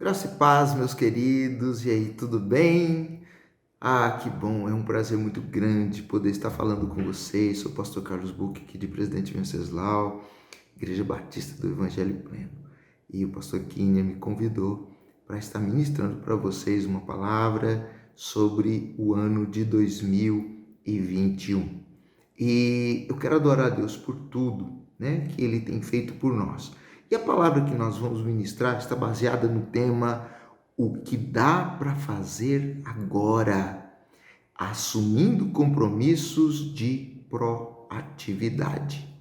Graça e paz, meus queridos. E aí, tudo bem? Que bom, é um prazer muito grande poder estar falando com vocês. Sou o pastor Carlos Buch, aqui de Presidente Venceslau, Igreja Batista do Evangelho Pleno. E o pastor Quinha me convidou para estar ministrando para vocês uma palavra sobre o ano de 2021. E eu quero adorar a Deus por tudo, que Ele tem feito por nós. E a palavra que nós vamos ministrar está baseada no tema o que dá para fazer agora, assumindo compromissos de proatividade.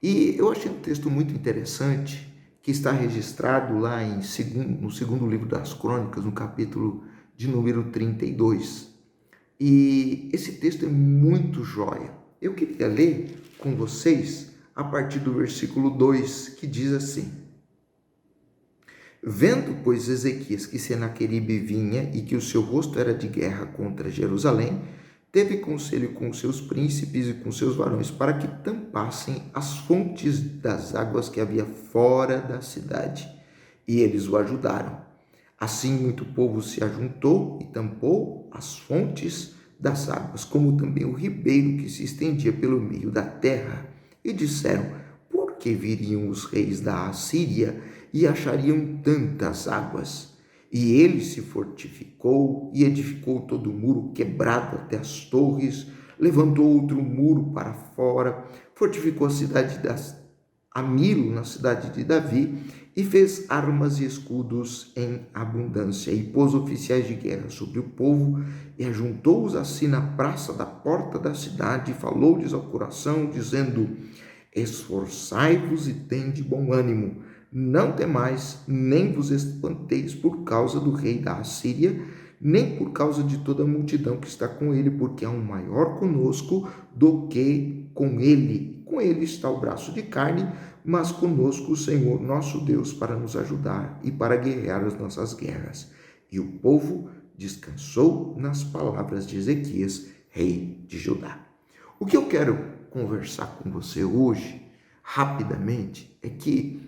E eu achei um texto muito interessante que está registrado lá no segundo livro das Crônicas, no capítulo de número 32. E esse texto é muito joia. Eu queria ler com vocês a partir do versículo 2, que diz assim: Vendo, pois, Ezequias que Senaqueribe vinha e que o seu rosto era de guerra contra Jerusalém, teve conselho com seus príncipes e com seus varões para que tampassem as fontes das águas que havia fora da cidade. E eles o ajudaram. Assim muito povo se ajuntou e tampou as fontes das águas, como também o ribeiro que se estendia pelo meio da terra. E disseram: por que viriam os reis da Assíria e achariam tantas águas? E ele se fortificou e edificou todo o muro quebrado até as torres, levantou outro muro para fora, fortificou a cidade a Milo, na cidade de Davi, e fez armas e escudos em abundância, e pôs oficiais de guerra sobre o povo, e ajuntou-os assim na praça da porta da cidade, e falou-lhes ao coração, dizendo: esforçai-vos e tende bom ânimo, não temais, nem vos espanteis por causa do rei da Assíria, nem por causa de toda a multidão que está com ele, porque há um maior conosco do que com ele. Com ele está o braço de carne, mas conosco o Senhor nosso Deus para nos ajudar e para guerrear as nossas guerras. E o povo descansou nas palavras de Ezequias, rei de Judá. O que eu quero conversar com você hoje, rapidamente, é que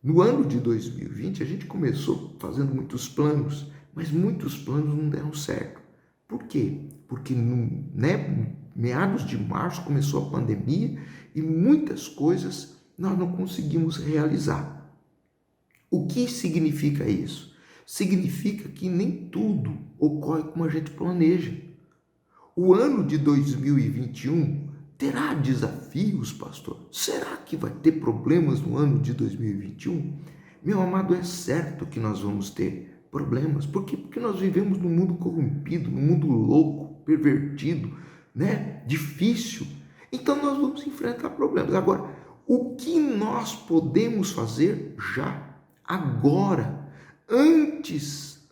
no ano de 2020 a gente começou fazendo muitos planos, mas muitos planos não deram certo. Por quê? Porque meados de março começou a pandemia e muitas coisas nós não conseguimos realizar. O que significa isso? Significa que nem tudo ocorre como a gente planeja. O ano de 2021 terá desafios, pastor? Será que vai ter problemas no ano de 2021? Meu amado, é certo que nós vamos ter problemas. Por quê? Porque nós vivemos num mundo corrompido, num mundo louco, pervertido, difícil. Então nós vamos enfrentar problemas. Agora, o que nós podemos fazer já, agora, antes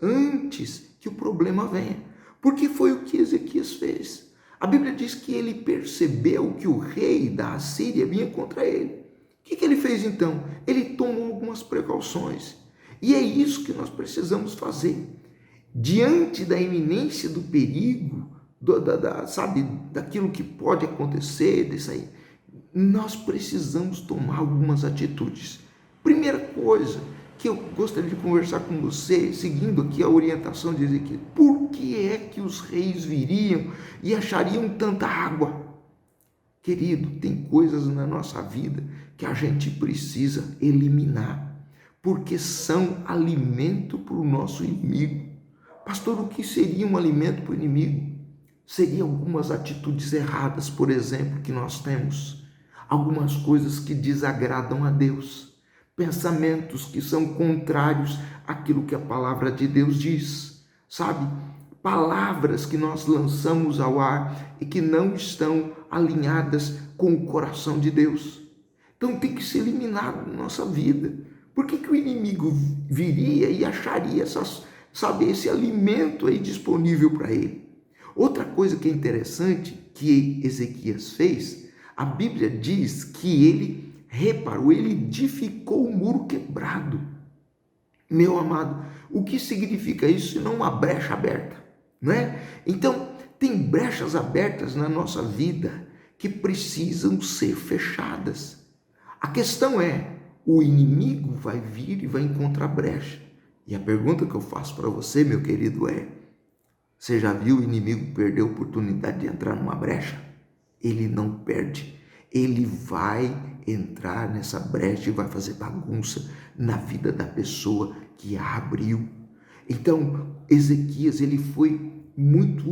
que o problema venha? Porque foi o que Ezequias fez. A Bíblia diz que ele percebeu que o rei da Assíria vinha contra ele. O que ele fez então? Ele tomou algumas precauções. E é isso que nós precisamos fazer. Diante da iminência do perigo, daquilo que pode acontecer, disso aí, nós precisamos tomar algumas atitudes. Primeira coisa que eu gostaria de conversar com você, seguindo aqui a orientação de Ezequiel: por que é que os reis viriam e achariam tanta água? Querido, tem coisas na nossa vida que a gente precisa eliminar, porque são alimento para o nosso inimigo. Pastor, o que seria um alimento para o inimigo? Seriam algumas atitudes erradas, por exemplo, que nós temos. Algumas coisas que desagradam a Deus. Pensamentos que são contrários àquilo que a palavra de Deus diz. Sabe? Palavras que nós lançamos ao ar e que não estão alinhadas com o coração de Deus. Então tem que ser eliminado na nossa vida. Por que o inimigo viria e acharia esse alimento aí disponível para ele? Outra coisa que é interessante que Ezequias fez, a Bíblia diz que ele reparou, ele edificou o muro quebrado. Meu amado, o que significa isso senão uma brecha aberta, não é? Então, tem brechas abertas na nossa vida que precisam ser fechadas. A questão é, o inimigo vai vir e vai encontrar brecha. E a pergunta que eu faço para você, meu querido, é: você já viu o inimigo perder a oportunidade de entrar numa brecha? Ele não perde. Ele vai entrar nessa brecha e vai fazer bagunça na vida da pessoa que a abriu. Então, Ezequias, ele foi muito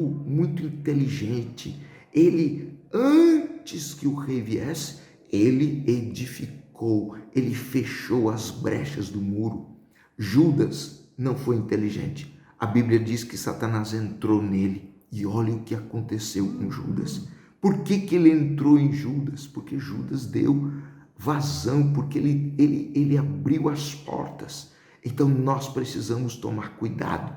inteligente. Ele, antes que o rei viesse, ele edificou, ele fechou as brechas do muro. Judas não foi inteligente. A Bíblia diz que Satanás entrou nele. E olha o que aconteceu com Judas. Por que ele entrou em Judas? Porque Judas deu vazão, porque ele abriu as portas. Então nós precisamos tomar cuidado.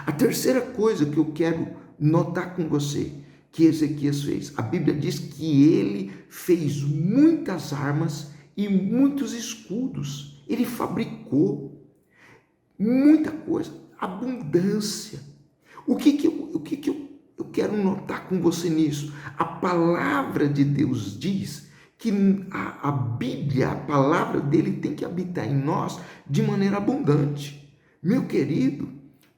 A terceira coisa que eu quero notar com você, que Ezequias fez, a Bíblia diz que ele fez muitas armas e muitos escudos. Ele fabricou muita coisa, abundância. O que eu quero notar com você nisso? A palavra de Deus diz que a Bíblia, a palavra dele tem que habitar em nós de maneira abundante. Meu querido,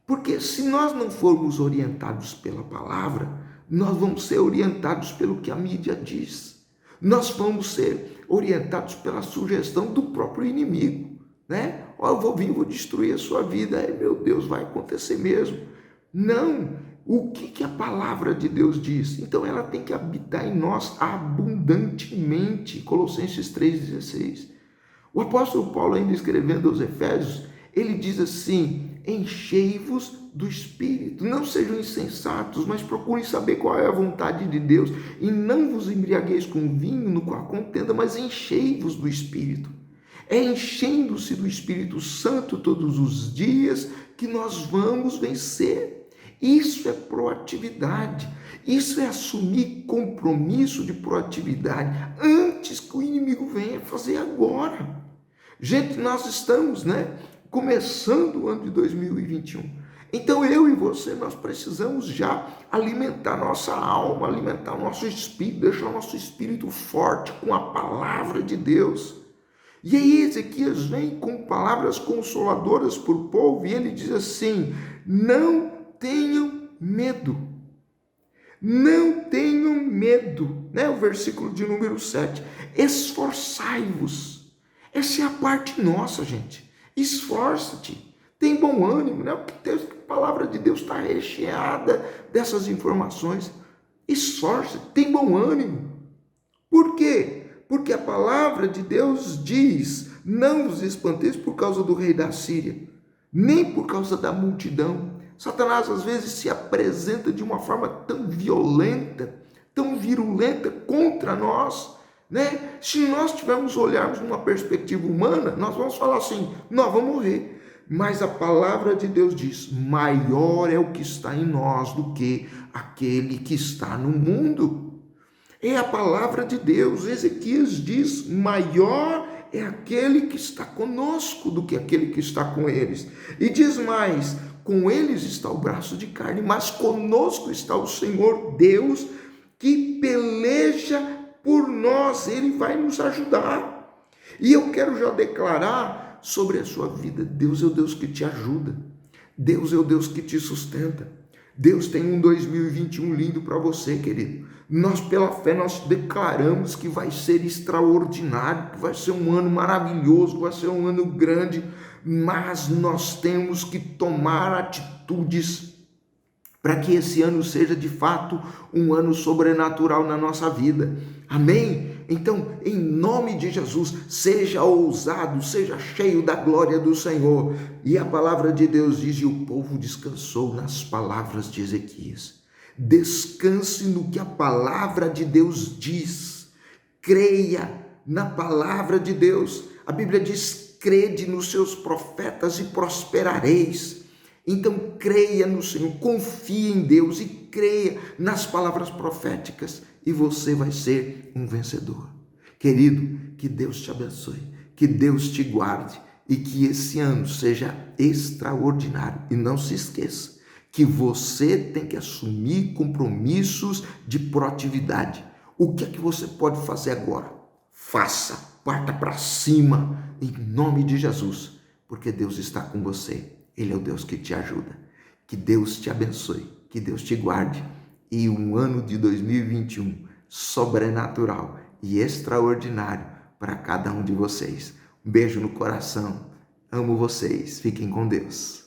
porque se nós não formos orientados pela palavra, nós vamos ser orientados pelo que a mídia diz. Nós vamos ser orientados pela sugestão do próprio inimigo, né? Ó, eu vou vir, vou destruir a sua vida. Meu Deus, vai acontecer mesmo. Não. O que a palavra de Deus diz? Então ela tem que habitar em nós abundantemente. Colossenses 3,16. O apóstolo Paulo, ainda escrevendo aos Efésios, ele diz assim: enchei-vos do Espírito, não sejam insensatos, mas procurem saber qual é a vontade de Deus, e não vos embriagueis com vinho no qual contenda, mas enchei-vos do Espírito. É enchendo-se do Espírito Santo todos os dias que nós vamos vencer. Isso é proatividade, isso é assumir compromisso de proatividade antes que o inimigo venha fazer agora. Gente, nós estamos, começando o ano de 2021. Então eu e você, nós precisamos já alimentar nossa alma, alimentar nosso espírito, deixar nosso espírito forte com a palavra de Deus. E aí Ezequias vem com palavras consoladoras para o povo e ele diz assim: não tenham medo. Não tenham medo. O versículo de número 7. Esforçai-vos. Essa é a parte nossa, gente. Esforça-te. Tem bom ânimo, Porque a palavra de Deus está recheada dessas informações. Esforça-te. Tem bom ânimo. Por quê? Porque a palavra de Deus diz: não vos espanteis por causa do rei da Síria, nem por causa da multidão. Satanás às vezes se apresenta de uma forma tão violenta, tão virulenta contra nós, Se nós tivermos olharmos numa perspectiva humana, nós vamos falar assim: nós vamos morrer. Mas a palavra de Deus diz: maior é o que está em nós do que aquele que está no mundo. É a palavra de Deus. Ezequias diz: maior é aquele que está conosco do que aquele que está com eles. E diz mais: com eles está o braço de carne, mas conosco está o Senhor Deus, que peleja por nós. Ele vai nos ajudar. E eu quero já declarar sobre a sua vida: Deus é o Deus que te ajuda. Deus é o Deus que te sustenta. Deus tem um 2021 lindo para você, querido. Nós, pela fé, nós declaramos que vai ser extraordinário, que vai ser um ano maravilhoso, que vai ser um ano grande, mas nós temos que tomar atitudes para que esse ano seja de fato um ano sobrenatural na nossa vida. Amém? Então, em nome de Jesus, seja ousado, seja cheio da glória do Senhor. E a palavra de Deus diz: e o povo descansou nas palavras de Ezequias. Descanse no que a palavra de Deus diz. Creia na palavra de Deus. A Bíblia diz: crede nos seus profetas e prosperareis. Então creia no Senhor, confie em Deus e creia nas palavras proféticas e você vai ser um vencedor. Querido, que Deus te abençoe, que Deus te guarde e que esse ano seja extraordinário. E não se esqueça que você tem que assumir compromissos de proatividade. O que é que você pode fazer agora? Faça, parta para cima, em nome de Jesus, porque Deus está com você. Ele é o Deus que te ajuda. Que Deus te abençoe, que Deus te guarde e um ano de 2021 sobrenatural e extraordinário para cada um de vocês. Um beijo no coração. Amo vocês. Fiquem com Deus.